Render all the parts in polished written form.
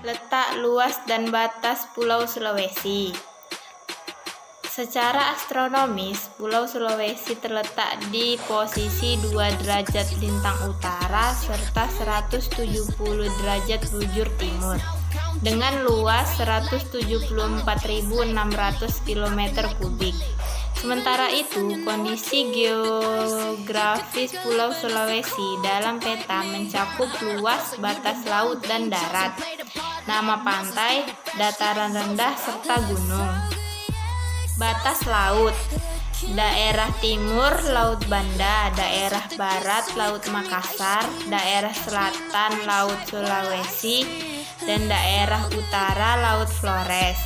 Letak, luas, dan batas Pulau Sulawesi. Secara astronomis, Pulau Sulawesi terletak di posisi 2 derajat lintang utara serta 170 derajat bujur timur, dengan luas 174.600 km kubik. Sementara itu, kondisi geografis Pulau Sulawesi dalam peta mencakup luas batas laut dan darat, nama pantai, dataran rendah, serta gunung. Batas laut: daerah timur Laut Banda, daerah barat Laut Makassar, daerah selatan Laut Sulawesi, dan daerah utara Laut Flores.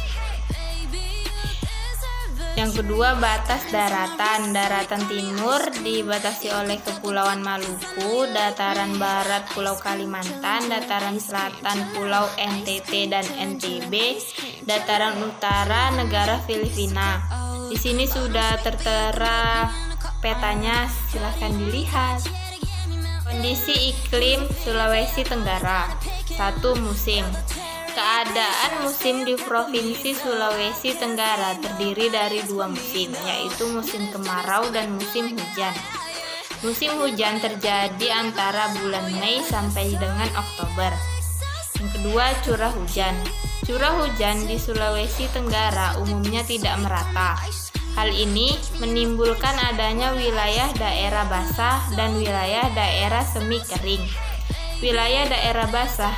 Yang kedua, batas daratan. Daratan timur dibatasi oleh Kepulauan Maluku, dataran barat Pulau Kalimantan, dataran selatan Pulau NTT dan NTB, dataran utara negara Filipina. Di sini sudah tertera petanya, silahkan dilihat. Kondisi iklim Sulawesi Tenggara. 1. Musim. Keadaan musim di Provinsi Sulawesi Tenggara terdiri dari 2 musim, yaitu musim kemarau dan musim hujan. Musim hujan terjadi antara bulan Mei sampai dengan Oktober. Yang kedua, curah hujan. Curah hujan di Sulawesi Tenggara umumnya tidak merata. Hal ini menimbulkan adanya wilayah daerah basah dan wilayah daerah semi kering. Wilayah daerah basah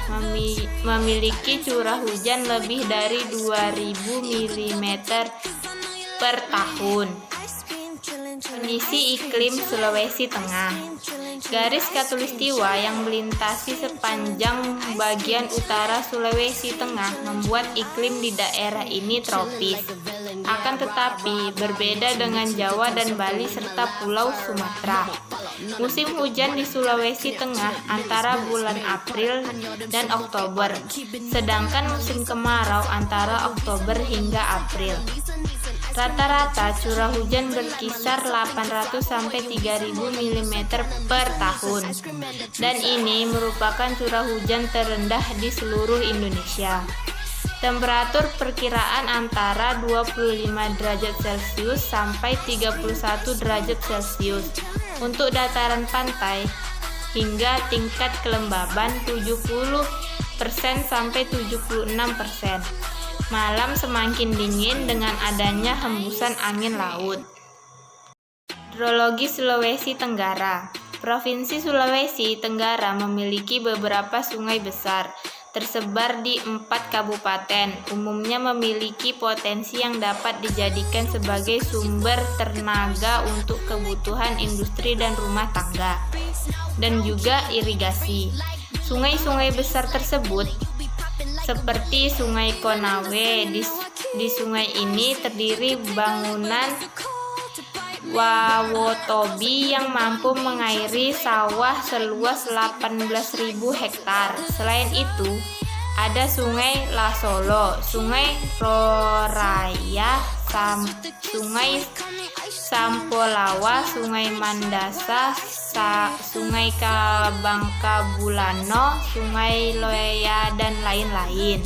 memiliki curah hujan lebih dari 2000 mm per tahun. Kondisi iklim Sulawesi Tengah. Garis khatulistiwa yang melintasi sepanjang bagian utara Sulawesi Tengah membuat iklim di daerah ini tropis. Akan tetapi berbeda dengan Jawa dan Bali serta Pulau Sumatera. Musim hujan di Sulawesi Tengah antara bulan April dan Oktober, sedangkan musim kemarau antara Oktober hingga April. Rata-rata curah hujan berkisar 800 sampai 3000 mm per tahun, dan ini merupakan curah hujan terendah di seluruh Indonesia. Temperatur perkiraan antara 25 derajat Celcius sampai 31 derajat Celcius untuk dataran pantai, hingga tingkat kelembaban 70% sampai 76%. Malam semakin dingin dengan adanya hembusan angin laut. Hidrologi Sulawesi Tenggara. Provinsi Sulawesi Tenggara memiliki beberapa sungai besar, tersebar di 4 kabupaten, umumnya memiliki potensi yang dapat dijadikan sebagai sumber tenaga untuk kebutuhan industri dan rumah tangga, dan juga irigasi. Sungai-sungai besar tersebut seperti Sungai Konawe. Di sungai ini terdiri bangunan Wawotobi yang mampu mengairi sawah seluas 18.000 hektar. Selain itu, ada Sungai Lasolo, Sungai Roraya, Sungai Sampolawa, Sungai Mandasa, Sungai Kabangkabulano, Sungai Loya, dan lain-lain.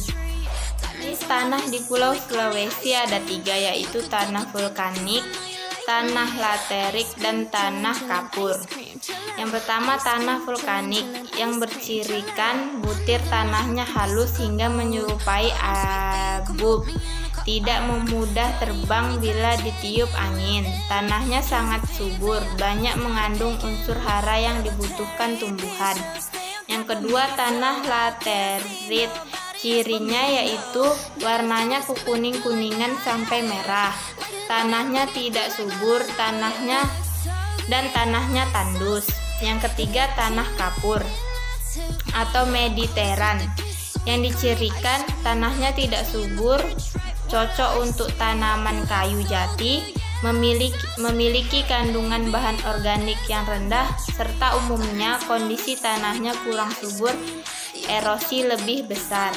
Tanah di Pulau Sulawesi ada 3, yaitu tanah vulkanik, tanah laterik, dan tanah kapur. Yang pertama, tanah vulkanik yang bercirikan butir tanahnya halus hingga menyerupai abu, tidak memudah terbang bila ditiup angin. Tanahnya sangat subur, banyak mengandung unsur hara yang dibutuhkan tumbuhan. Yang kedua, tanah laterit. Cirinya yaitu warnanya kekuning-kuningan sampai merah. Tanahnya tidak subur, tanahnya tandus. Yang ketiga, tanah kapur atau mediteran yang dicirikan tanahnya tidak subur, cocok untuk tanaman kayu jati, memiliki kandungan bahan organik yang rendah, serta umumnya kondisi tanahnya kurang subur, erosi lebih besar.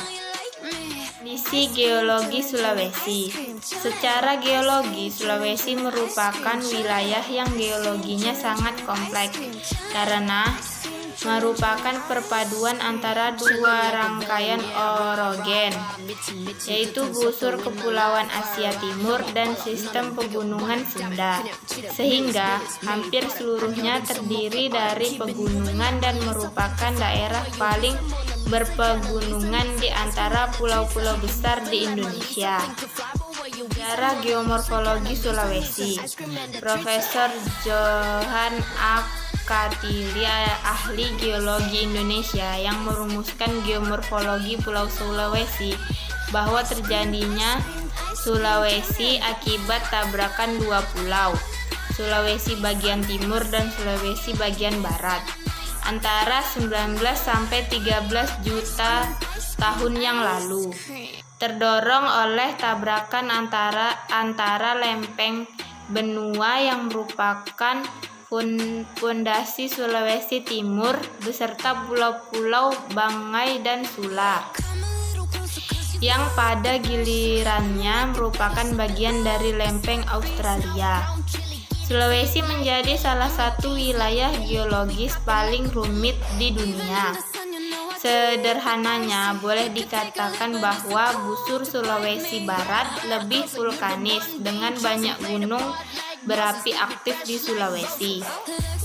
Kondisi geologi Sulawesi. Secara geologi, Sulawesi merupakan wilayah yang geologinya sangat kompleks karena merupakan perpaduan antara dua rangkaian orogen, yaitu busur Kepulauan Asia Timur dan sistem pegunungan Sunda, sehingga hampir seluruhnya terdiri dari pegunungan dan merupakan daerah paling berpegunungan di antara pulau-pulau besar di Indonesia. Sejarah geomorfologi Sulawesi. Profesor Johan A. Katili, ahli geologi Indonesia yang merumuskan geomorfologi Pulau Sulawesi, bahwa terjadinya Sulawesi akibat tabrakan dua pulau, Sulawesi bagian timur dan Sulawesi bagian barat, antara 19 sampai 13 juta tahun yang lalu, terdorong oleh tabrakan antara lempeng benua yang merupakan fondasi Sulawesi Timur beserta pulau-pulau Banggai dan Sula, yang pada gilirannya merupakan bagian dari lempeng Australia. Sulawesi menjadi salah satu wilayah geologis paling rumit di dunia. Sederhananya, boleh dikatakan bahwa busur Sulawesi Barat lebih vulkanis dengan banyak gunung berapi aktif di Sulawesi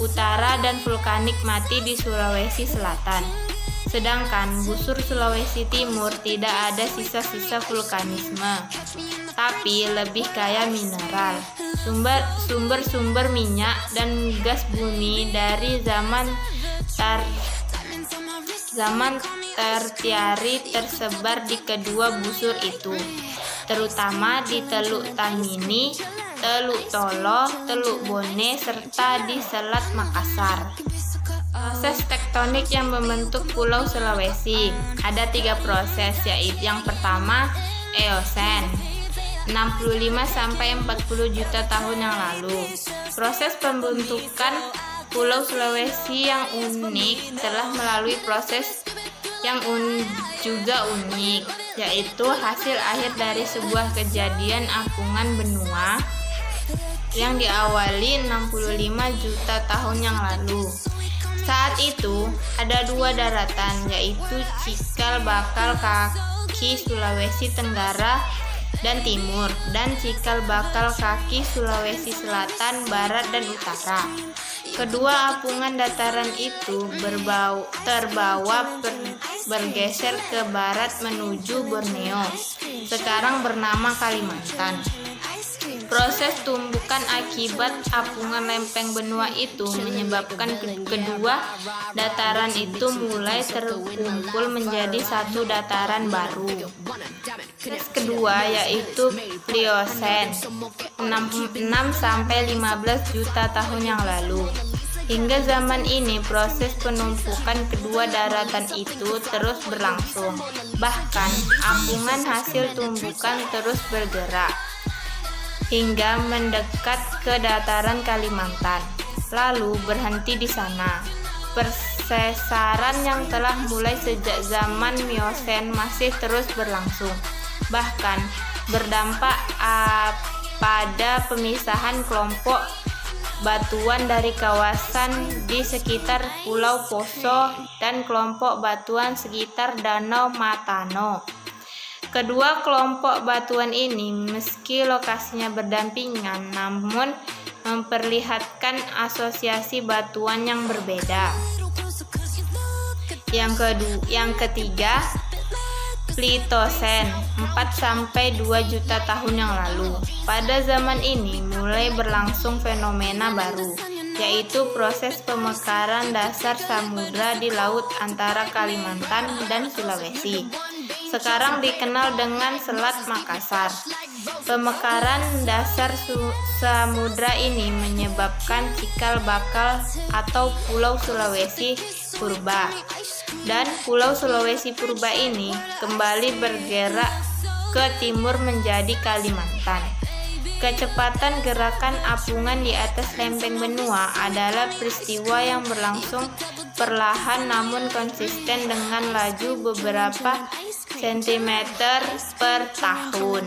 Utara dan vulkanik mati di Sulawesi Selatan. Sedangkan busur Sulawesi Timur tidak ada sisa-sisa vulkanisme, tapi lebih kaya mineral, sumber-sumber minyak dan gas bumi dari zaman tertiari tersebar di kedua busur itu, terutama di Teluk Tamini, Teluk Tolo, Teluk Bone, serta di Selat Makassar. Proses tektonik yang membentuk Pulau Sulawesi. Ada 3 proses, yaitu yang pertama Eosen, 65 sampai 40 juta tahun yang lalu. Proses pembentukan Pulau Sulawesi yang unik telah melalui proses yang juga unik, yaitu hasil akhir dari sebuah kejadian apungan benua yang diawali 65 juta tahun yang lalu. Saat itu ada 2 daratan, yaitu cikal bakal kaki Sulawesi Tenggara dan Timur, dan cikal bakal kaki Sulawesi Selatan, Barat, dan Utara. Kedua apungan dataran itu bergeser ke barat menuju Borneo, sekarang bernama Kalimantan. Proses tumbukan akibat apungan lempeng benua itu menyebabkan kedua dataran itu mulai terkumpul menjadi satu dataran baru. Kedua yaitu Pliocene, 6 sampai 15 juta tahun yang lalu. Hingga zaman ini proses penumpukan kedua daratan itu terus berlangsung. Bahkan apungan hasil tumbukan terus bergerak hingga mendekat ke dataran Kalimantan, lalu berhenti di sana. Persesaran yang telah mulai sejak zaman Miosen masih terus berlangsung, bahkan berdampak pada pemisahan kelompok batuan dari kawasan di sekitar Pulau Poso dan kelompok batuan sekitar Danau Matano. Kedua kelompok batuan ini, meski lokasinya berdampingan, namun memperlihatkan asosiasi batuan yang berbeda. Yang ketiga, Plitocene, 4 sampai 2 juta tahun yang lalu. Pada zaman ini mulai berlangsung fenomena baru, yaitu proses pemekaran dasar samudra di laut antara Kalimantan dan Sulawesi. Sekarang dikenal dengan Selat Makassar. Pemekaran dasar samudra ini menyebabkan cikal bakal atau Pulau Sulawesi Purba. Dan Pulau Sulawesi Purba ini kembali bergerak ke timur menjadi Kalimantan. Kecepatan gerakan apungan di atas lempeng benua adalah peristiwa yang berlangsung perlahan namun konsisten dengan laju beberapa sentimeter per tahun.